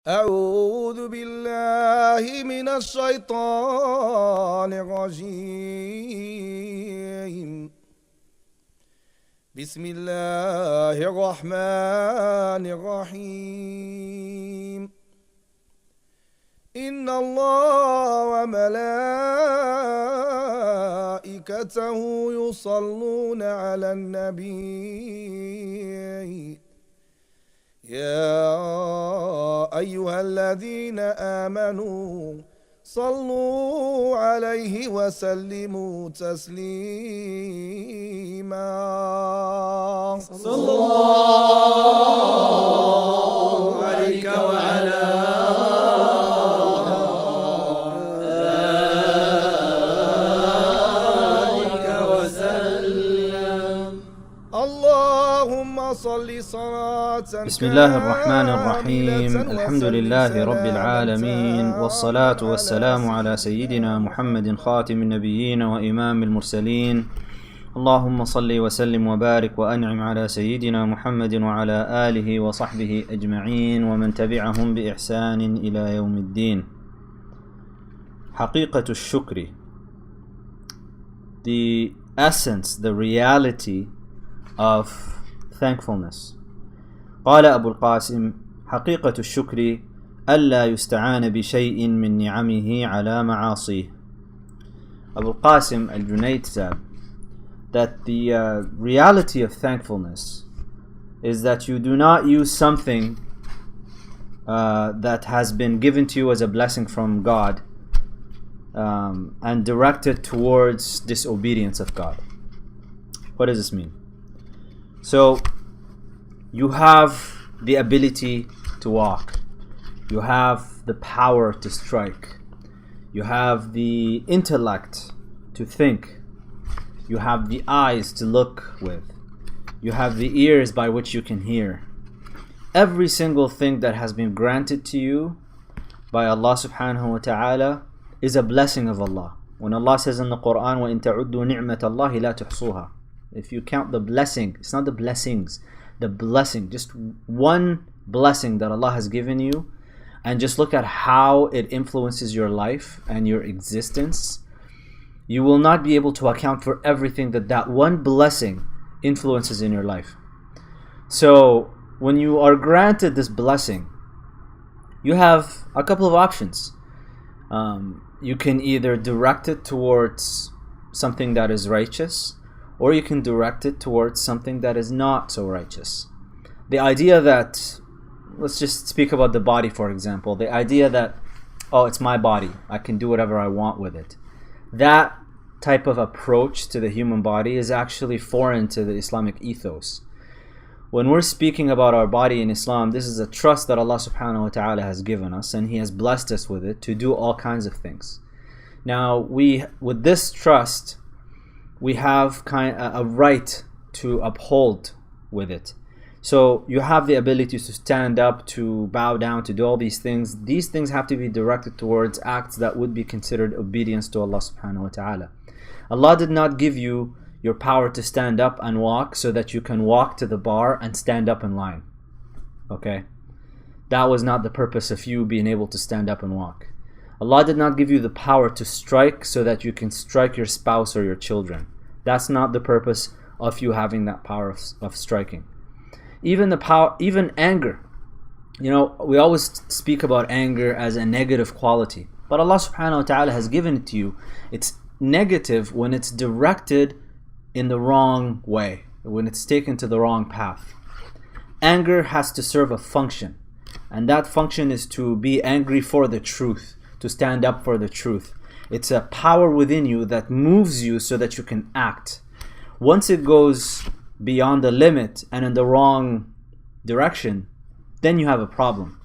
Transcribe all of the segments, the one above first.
أعوذ بالله من الشيطان الرجيم. بسم الله الرحمن الرحيم. إن الله وملائكته يصلون على النبي يا أيها الذين آمنوا صلوا عليه وسلموا تسليما. صلى الله عليك وعلى آلك وسلم. اللهم صل صلاة. بسم الله الرحمن الرحيم. الحمد لله رب العالمين، والصلاة والسلام على سيدنا محمد خاتم النبيين وإمام المرسلين. اللهم صل وسلم وبارك وأنعم على سيدنا محمد وعلى آله وصحبه أجمعين ومن تبعهم بإحسان إلى يوم الدين. حقيقة الشكر, the essence, the reality of thankfulness. قال أبو القاسم: حقيقة الشكر ألا يستعان بشيء من نعمه على معاصيه. Abu al-Qasim al-Junayd said that the reality of thankfulness is that you do not use something that has been given to you as a blessing from God and direct it towards disobedience of God. What does this mean? So you have the ability to walk, you have the power to strike, you have the intellect to think, you have the eyes to look with, you have the ears by which you can hear. Every single thing that has been granted to you by Allah subhanahu wa ta'ala is a blessing of Allah. When Allah says in the Quran, وَإِن تَعُدُّوا نِعْمَةَ اللَّهِ لَا تُحْصُوهَا, if you count the blessing, it's not the blessings, the blessing, just one blessing that Allah has given you, and just look at how it influences your life and your existence, you will not be able to account for everything that one blessing influences in your life. So when you are granted this blessing, you have a couple of options. You can either direct it towards something that is righteous, or you can direct it towards something that is not so righteous. The idea that, let's just speak about the body for example, the idea that, oh, it's my body, I can do whatever I want with it. That type of approach to the human body is actually foreign to the Islamic ethos. When we're speaking about our body in Islam, this is a trust that Allah subhanahu wa ta'ala has given us, and He has blessed us with it to do all kinds of things. Now, with this trust, we have a right to uphold with it. So you have the ability to stand up, to bow down, to do all these things. These things have to be directed towards acts that would be considered obedience to Allah subhanahu wa ta'ala. Allah did not give you your power to stand up and walk so that you can walk to the bar and stand up in line. Okay? That was not the purpose of you being able to stand up and walk. Allah did not give you the power to strike so that you can strike your spouse or your children. That's not the purpose of you having that power of striking. Even anger. You know, we always speak about anger as a negative quality, but Allah subhanahu wa ta'ala has given it to you. It's negative when it's directed in the wrong way, when it's taken to the wrong path. Anger has to serve a function, and that function is to be angry for the truth, to stand up for the truth. It's a power within you that moves you so that you can act. Once it goes beyond the limit and in the wrong direction, then you have a problem.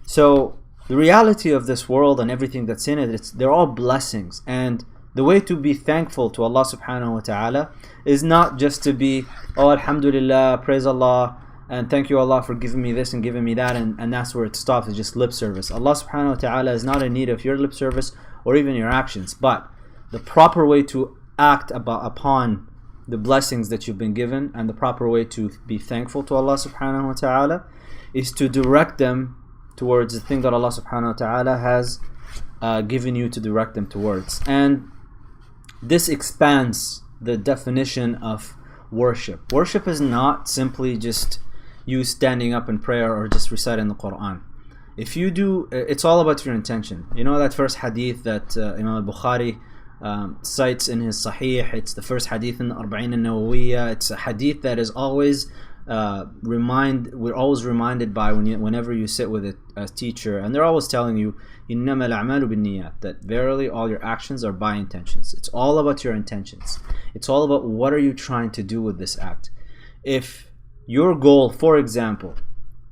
So the reality of this world and everything that's in it, they're all blessings. And the way to be thankful to Allah subhanahu wa ta'ala is not just to be, oh, alhamdulillah, praise Allah, and thank you Allah for giving me this and giving me that, and that's where it stops. It's just lip service. Allah subhanahu wa ta'ala is not in need of your lip service or even your actions, but the proper way to act upon the blessings that you've been given, and the proper way to be thankful to Allah subhanahu wa ta'ala, is to direct them towards the thing that Allah subhanahu wa ta'ala has given you to direct them towards. And this expands the definition of worship. Worship is not simply just you standing up in prayer or just reciting the Quran. If you do, it's all about your intention. You know that first hadith that Imam al-Bukhari cites in his Sahih, it's the first hadith in the Arba'in al-Nawawiyya. It's a hadith that is always we're always reminded by whenever you sit with a teacher, and they're always telling you إِنَّمَا الْأَعْمَالُ بِالنِّيَّاتِ, that verily all your actions are by intentions. It's all about your intentions. It's all about what are you trying to do with this act. If your goal, for example,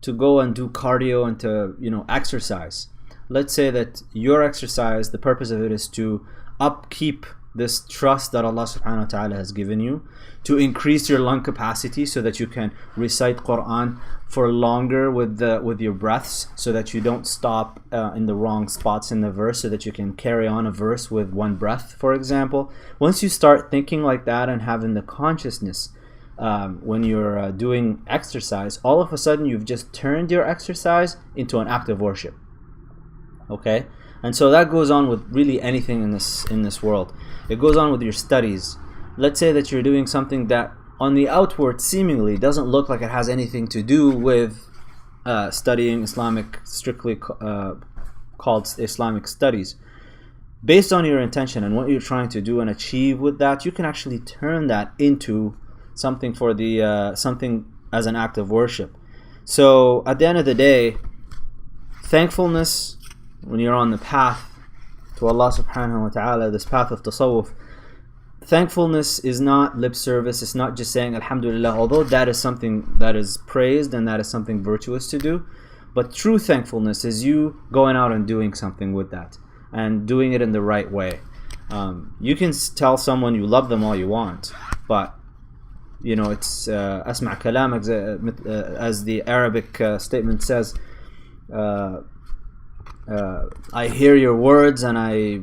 to go and do cardio and to exercise, let's say that your exercise, the purpose of it is to upkeep this trust that Allah subhanahu wa ta'ala has given you, to increase your lung capacity so that you can recite Quran for longer with your breaths, so that you don't stop in the wrong spots in the verse, so that you can carry on a verse with one breath, for example. Once you start thinking like that and having the consciousness when you're doing exercise, all of a sudden you've just turned your exercise into an act of worship. Okay? And so that goes on with really anything in this world. It goes on with your studies. Let's say that you're doing something that on the outward seemingly doesn't look like it has anything to do with studying Islamic, strictly called Islamic studies. Based on your intention and what you're trying to do and achieve with that, you can actually turn that into something something as an act of worship. So at the end of the day, thankfulness, when you're on the path to Allah subhanahu wa ta'ala, this path of tasawwuf, thankfulness is not lip service. It's not just saying alhamdulillah, although that is something that is praised and that is something virtuous to do. But true thankfulness is you going out and doing something with that and doing it in the right way. You can tell someone you love them all you want, but it's asma' kalamak, as the Arabic statement says, I hear your words and I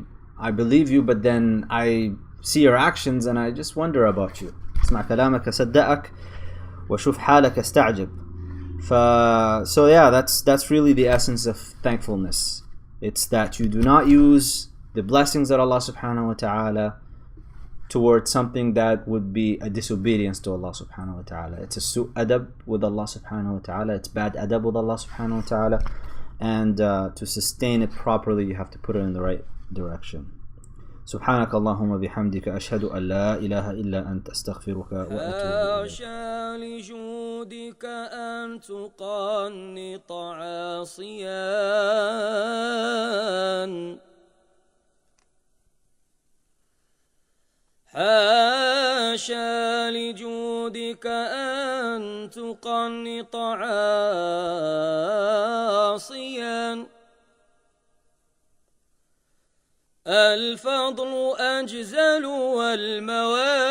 believe you, but then I see your actions and I just wonder about you. اسمع كلامك أصدقك وشوف حالك استعجب. So yeah, that's really the essence of thankfulness. It's that you do not use the blessings of Allah subhanahu wa ta'ala towards something that would be a disobedience to Allah subhanahu wa ta'ala. It's a su' adab with Allah subhanahu wa ta'ala. It's bad adab with Allah subhanahu wa ta'ala. And to sustain it properly, you have to put it in the right direction. سبحانك اللهم بحمدك أشهد أن لا إله إلا أنت أستغفرك وأتوب إليك. حاشا لجودك أن تقنط عاصيا، حاشا لجودك أن تقنط عاصيا، الفضل أجزل والمواد